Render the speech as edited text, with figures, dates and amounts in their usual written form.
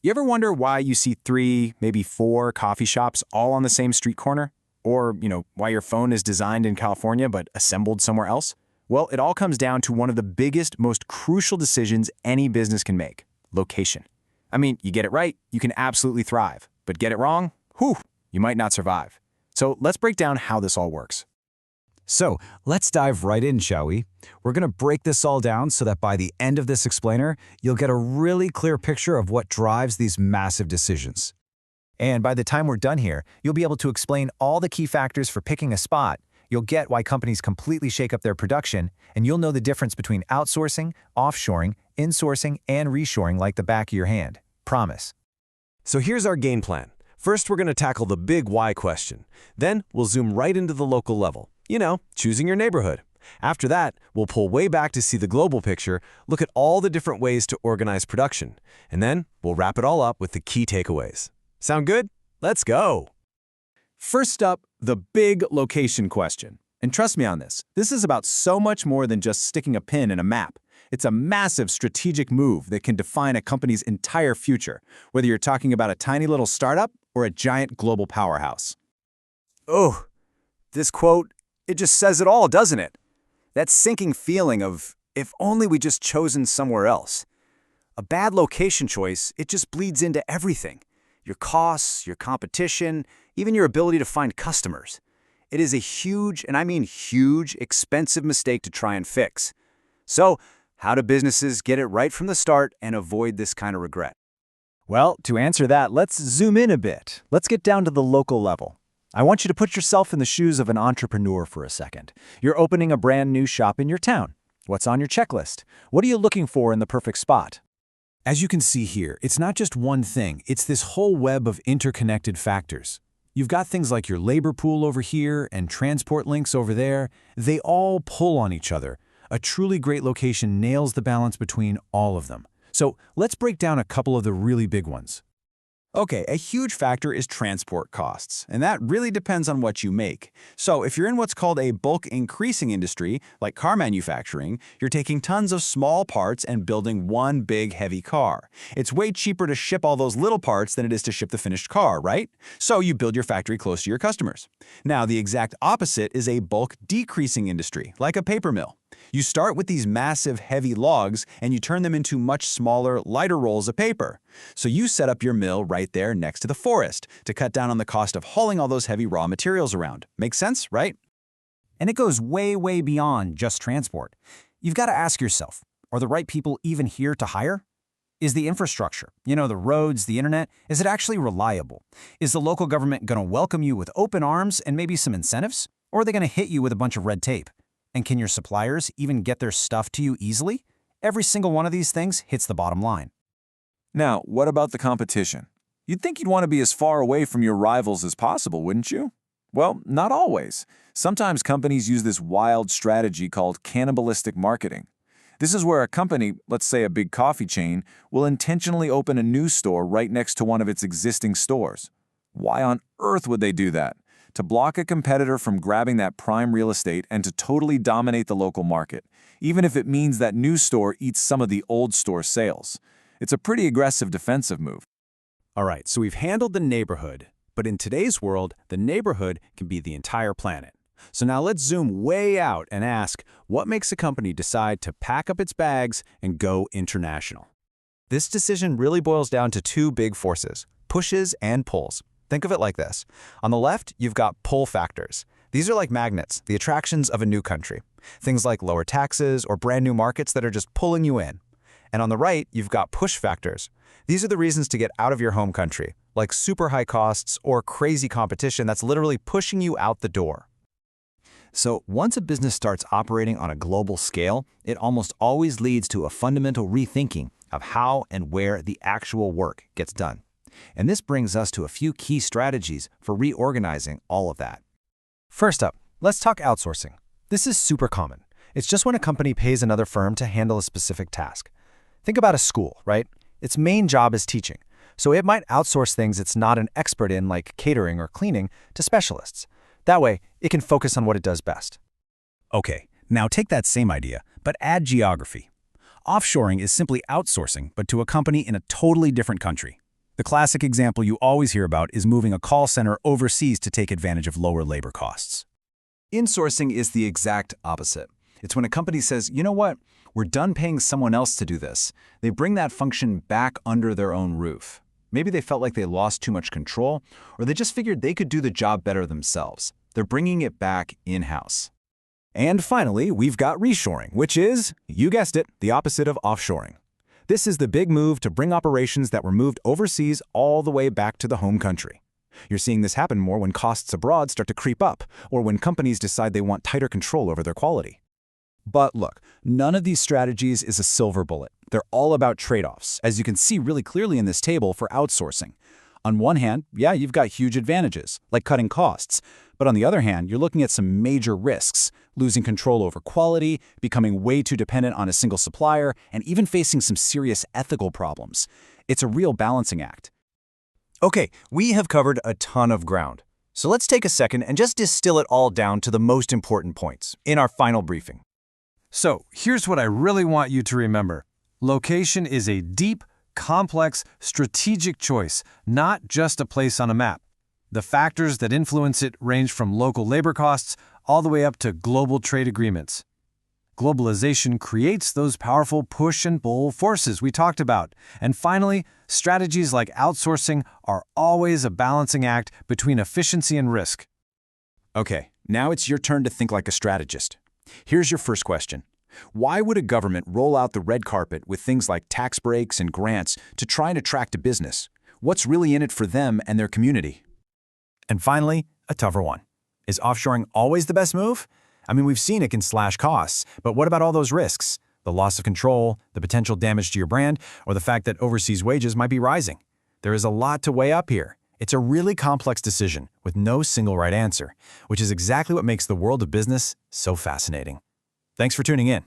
You ever wonder why you see 3, maybe 4 coffee shops all on the same street corner? Or, why your phone is designed in California but assembled somewhere else? Well, it all comes down to one of the biggest, most crucial decisions any business can make: location. I mean, you get it right, you can absolutely thrive. But get it wrong? Whew, you might not survive. So let's break down how this all works. So let's dive right in, shall we? We're going to break this all down so that by the end of this explainer, you'll get a really clear picture of what drives these massive decisions. And by the time we're done here, you'll be able to explain all the key factors for picking a spot. You'll get why companies completely shake up their production, and you'll know the difference between outsourcing, offshoring, insourcing, and reshoring like the back of your hand. Promise. So here's our game plan. First, we're going to tackle the big why question. Then, we'll zoom right into the local level. Choosing your neighborhood. After that, we'll pull way back to see the global picture, look at all the different ways to organize production, and then we'll wrap it all up with the key takeaways. Sound good? Let's go! First up, the big location question. And trust me on this is about so much more than just sticking a pin in a map. It's a massive strategic move that can define a company's entire future, whether you're talking about a tiny little startup or a giant global powerhouse. Oh, this quote, it just says it all, doesn't it? That sinking feeling of, if only we just chosen somewhere else. A bad location choice, it just bleeds into everything. Your costs, your competition, even your ability to find customers. It is a huge, and I mean huge, expensive mistake to try and fix. So, how do businesses get it right from the start and avoid this kind of regret? Well, to answer that, let's zoom in a bit. Let's get down to the local level. I want you to put yourself in the shoes of an entrepreneur for a second. You're opening a brand new shop in your town. What's on your checklist? What are you looking for in the perfect spot? As you can see here, it's not just one thing, it's this whole web of interconnected factors. You've got things like your labor pool over here and transport links over there. They all pull on each other. A truly great location nails the balance between all of them. So let's break down a couple of the really big ones. Okay, a huge factor is transport costs, and that really depends on what you make. So if you're in what's called a bulk increasing industry, like car manufacturing, you're taking tons of small parts and building one big heavy car. It's way cheaper to ship all those little parts than it is to ship the finished car, right? So you build your factory close to your customers. Now, the exact opposite is a bulk decreasing industry, like a paper mill. You start with these massive, heavy logs, and you turn them into much smaller, lighter rolls of paper. So you set up your mill right there next to the forest to cut down on the cost of hauling all those heavy raw materials around. Makes sense, right? And it goes way, way beyond just transport. You've got to ask yourself, are the right people even here to hire? Is the infrastructure, the roads, the internet, is it actually reliable? Is the local government going to welcome you with open arms and maybe some incentives? Or are they going to hit you with a bunch of red tape? And can your suppliers even get their stuff to you easily? Every single one of these things hits the bottom line. Now, what about the competition? You'd think you'd want to be as far away from your rivals as possible, wouldn't you? Well, not always. Sometimes companies use this wild strategy called cannibalistic marketing. This is where a company, let's say a big coffee chain, will intentionally open a new store right next to one of its existing stores. Why on earth would they do that? To block a competitor from grabbing that prime real estate and to totally dominate the local market, even if it means that new store eats some of the old store sales. It's a pretty aggressive defensive move. All right, so we've handled the neighborhood, but in today's world, the neighborhood can be the entire planet. So now let's zoom way out and ask, what makes a company decide to pack up its bags and go international? This decision really boils down to two big forces: pushes and pulls. Think of it like this. On the left, you've got pull factors. These are like magnets, the attractions of a new country. Things like lower taxes or brand new markets that are just pulling you in. And on the right, you've got push factors. These are the reasons to get out of your home country, like super high costs or crazy competition that's literally pushing you out the door. So once a business starts operating on a global scale, it almost always leads to a fundamental rethinking of how and where the actual work gets done. And this brings us to a few key strategies for reorganizing all of that. First up, let's talk outsourcing. This is super common. It's just when a company pays another firm to handle a specific task. Think about a school, right? Its main job is teaching, so it might outsource things it's not an expert in, like catering or cleaning, to specialists. That way, it can focus on what it does best. Okay, now take that same idea, but add geography. Offshoring is simply outsourcing, but to a company in a totally different country. The classic example you always hear about is moving a call center overseas to take advantage of lower labor costs. Insourcing is the exact opposite. It's when a company says, you know what, we're done paying someone else to do this. They bring that function back under their own roof. Maybe they felt like they lost too much control, or they just figured they could do the job better themselves. They're bringing it back in-house. And finally, we've got reshoring, which is, you guessed it, the opposite of offshoring. This is the big move to bring operations that were moved overseas all the way back to the home country. You're seeing this happen more when costs abroad start to creep up, or when companies decide they want tighter control over their quality. But look, none of these strategies is a silver bullet. They're all about trade-offs, as you can see really clearly in this table for outsourcing. On one hand, yeah, you've got huge advantages, like cutting costs. But on the other hand, you're looking at some major risks, losing control over quality, becoming way too dependent on a single supplier, and even facing some serious ethical problems. It's a real balancing act. Okay, we have covered a ton of ground. So let's take a second and just distill it all down to the most important points in our final briefing. So, here's what I really want you to remember. Location is a deep, complex, strategic choice, not just a place on a map. The factors that influence it range from local labor costs all the way up to global trade agreements. Globalization creates those powerful push and pull forces we talked about. And finally, strategies like outsourcing are always a balancing act between efficiency and risk. Okay, now it's your turn to think like a strategist. Here's your first question. Why would a government roll out the red carpet with things like tax breaks and grants to try and attract a business? What's really in it for them and their community? And finally, a tougher one. Is offshoring always the best move? I mean, we've seen it can slash costs, but what about all those risks? The loss of control, the potential damage to your brand, or the fact that overseas wages might be rising? There is a lot to weigh up here. It's a really complex decision with no single right answer, which is exactly what makes the world of business so fascinating. Thanks for tuning in.